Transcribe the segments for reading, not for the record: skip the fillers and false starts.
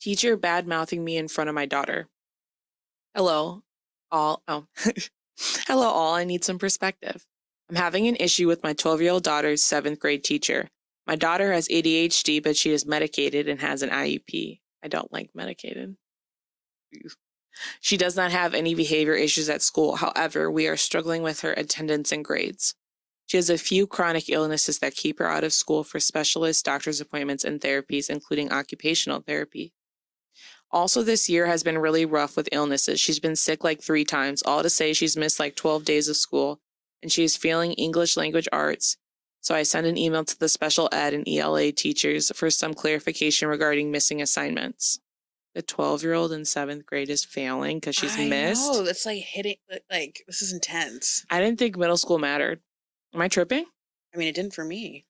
Teacher bad-mouthing me in front of my daughter. Hello, all. Oh, hello, all. I need some perspective. I'm having an issue with my 12-year-old daughter's 7th grade teacher. My daughter has ADHD, but she is medicated and has an IEP. I don't like medicated. She does not have any behavior issues at school. However, we are struggling with her attendance and grades. She has a few chronic illnesses that keep her out of school for specialists, doctor's appointments, and therapies, including occupational therapy. Also, this year has been really rough with illnesses. She's been sick like 3 times, all to say she's missed like 12 days of school, and she is failing English language arts. So I sent an email to the special ed and ELA teachers for some clarification regarding missing assignments. The 12-year-old in 7th grade is failing because she's missed. Oh, that's like hitting, like, this is intense. I didn't think middle school mattered. Am I tripping? I mean, it didn't for me.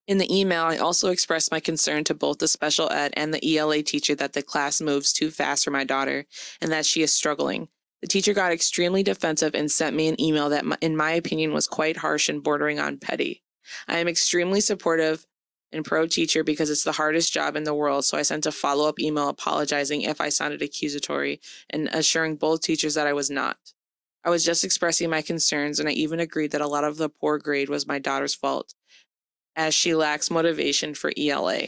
In the email, I also expressed my concern to both the special ed and the ELA teacher that the class moves too fast for my daughter and that she is struggling. The teacher got extremely defensive and sent me an email that, in my opinion, was quite harsh and bordering on petty. I am extremely supportive and pro-teacher because it's the hardest job in the world, so I sent a follow-up email apologizing if I sounded accusatory and assuring both teachers that I was not. I was just expressing my concerns, and I even agreed that a lot of the poor grade was my daughter's fault, as she lacks motivation for ELA.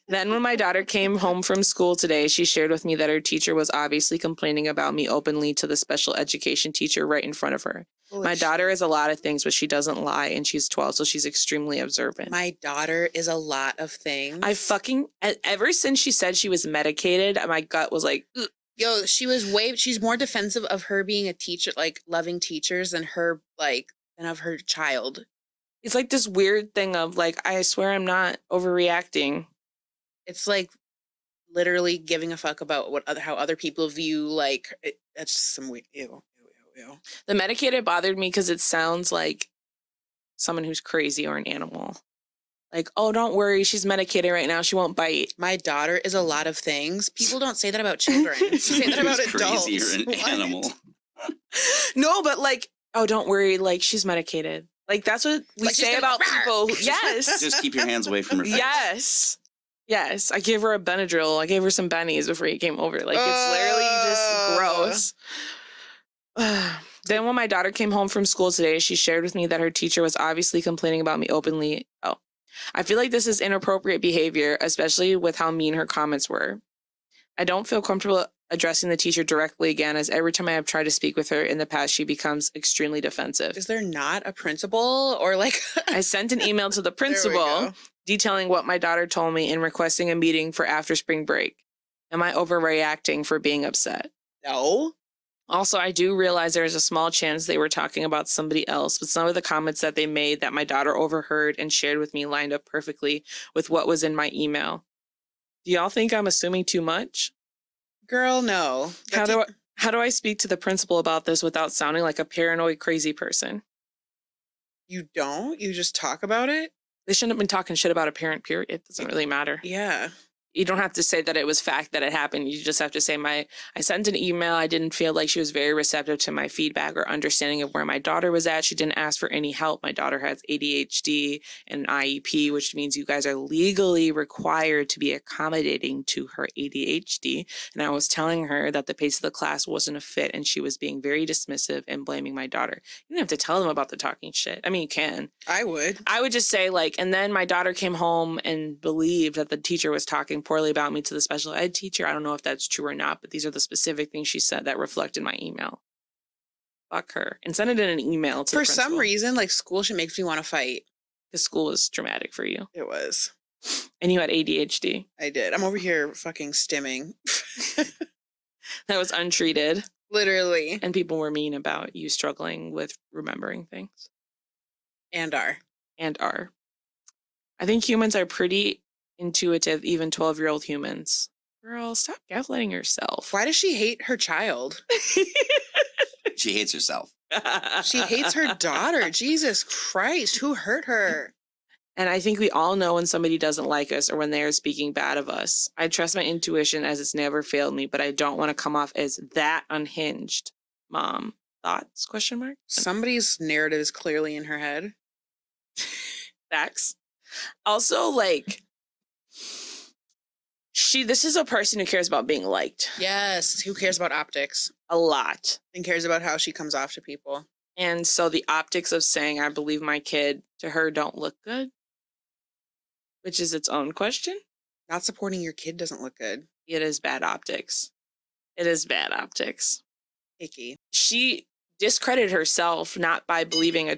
Then when my daughter came home from school today, she shared with me that her teacher was obviously complaining about me openly to the special education teacher right in front of her. My daughter is a lot of things, but she doesn't lie, and she's 12, so she's extremely observant. My daughter is a lot of things. Ever since she said she was medicated, my gut was like, ugh. Yo, she's more defensive of her being a teacher, like loving teachers than than of her child. It's like this weird thing of like, I swear I'm not overreacting. It's like literally giving a fuck about how other people view, that's just some weird, ew. The medicated bothered me because it sounds like someone who's crazy or an animal. Like, oh, don't worry, she's medicated right now, she won't bite. My daughter is a lot of things. People don't say that about children. They say that about adults. Crazy or an animal. No, but like, oh, don't worry, like, she's medicated. Like, that's what we say about people. Yes. Just keep your hands away from her face. Yes. I gave her a Benadryl. I gave her some Bennies before you came over. Like, it's literally just gross. Then when my daughter came home from school today, she shared with me that her teacher was obviously complaining about me openly. Oh, I feel like this is inappropriate behavior, especially with how mean her comments were. I don't feel comfortable addressing the teacher directly again, as every time I have tried to speak with her in the past, she becomes extremely defensive. Is there not a principal or like... I sent an email to the principal detailing what my daughter told me and requesting a meeting for after spring break. Am I overreacting for being upset? No. Also, I do realize there's a small chance they were talking about somebody else, but some of the comments that they made that my daughter overheard and shared with me lined up perfectly with what was in my email. Do y'all think I'm assuming too much? Girl, no. How do I speak to the principal about this without sounding like a paranoid, crazy person? You don't? You just talk about it? They shouldn't have been talking shit about a parent, period. It doesn't really matter. Yeah. You don't have to say that it was fact that it happened. You just have to say I sent an email. I didn't feel like she was very receptive to my feedback or understanding of where my daughter was at. She didn't ask for any help. My daughter has ADHD and IEP, which means you guys are legally required to be accommodating to her ADHD. And I was telling her that the pace of the class wasn't a fit and she was being very dismissive and blaming my daughter. You don't have to tell them about the talking shit. I mean, you can. I would just say and then my daughter came home and believed that the teacher was talking poorly about me to the special ed teacher. I don't know if that's true or not, but these are the specific things she said that reflect in my email. Fuck her. And send it in an email to the principal. For some reason, school shit makes me want to fight. Because school was traumatic for you. It was. And you had ADHD. I did. I'm over here fucking stimming. That was untreated. Literally. And people were mean about you struggling with remembering things. And are. I think humans are pretty intuitive, even 12-year-old humans. Girl, stop gaslighting yourself. Why does she hate her child? She hates herself. She hates her daughter. Jesus Christ, who hurt her? And I think we all know when somebody doesn't like us or when they are speaking bad of us. I trust my intuition as it's never failed me, but I don't want to come off as that unhinged. Mom, thoughts? ? Somebody's narrative is clearly in her head. Facts. Also, like, this is a person who cares about being liked Yes. Who cares about optics a lot. and cares about how she comes off to people? And so the optics of saying, I believe my kid, to her don't look good, which is its own question. Not supporting your kid doesn't look good. It is bad optics. It is bad optics. Icky. She discredited herself not by believing a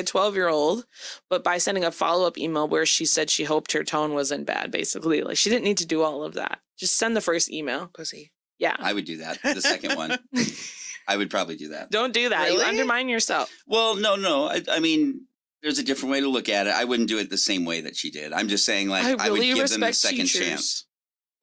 12-year-old, but by sending a follow-up email where she said she hoped her tone wasn't bad, basically. Like, she didn't need to do all of that. Just send the first email. Pussy. Yeah. I would do that. The second one. I would probably do that. Don't do that. Really? You undermine yourself. Well, no. I mean, there's a different way to look at it. I wouldn't do it the same way that she did. I'm just saying, like, I would really give them a respect second teachers. chance.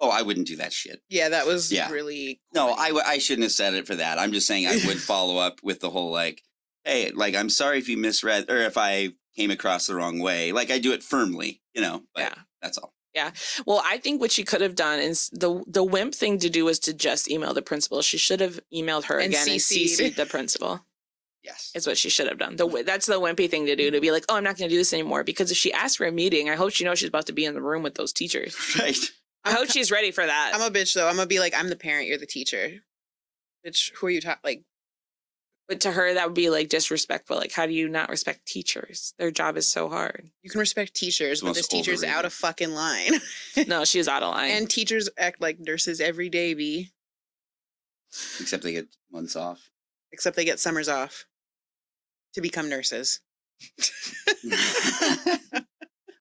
Oh, I wouldn't do that shit. Yeah, that was Yeah. really... No, corny. I shouldn't have said it for that. I'm just saying I would follow up with the whole, like, hey, like, I'm sorry if you misread or if I came across the wrong way. Like, I do it firmly, but Yeah. that's all. Yeah. Well, I think what she could have done is the wimp thing to do was to just email the principal. She should have emailed her And again and CC'd. CC'd the principal. Yes. Is what she should have done. That's the wimpy thing to do, to be like, oh, I'm not going to do this anymore. Because if she asks for a meeting, I hope she knows she's about to be in the room with those teachers. Right. I hope she's ready for that. I'm a bitch, though. I'm going to be like, I'm the parent, you're the teacher. Bitch, who are you talking... Like, But to her, that would be like disrespectful. Like, how do you not respect teachers? Their job is so hard. you can respect teachers, but Most this teacher's overrated. out of fucking line. No, she's out of line. And teachers act like nurses every day, B. Except they get months off. Except they get summers off to become nurses.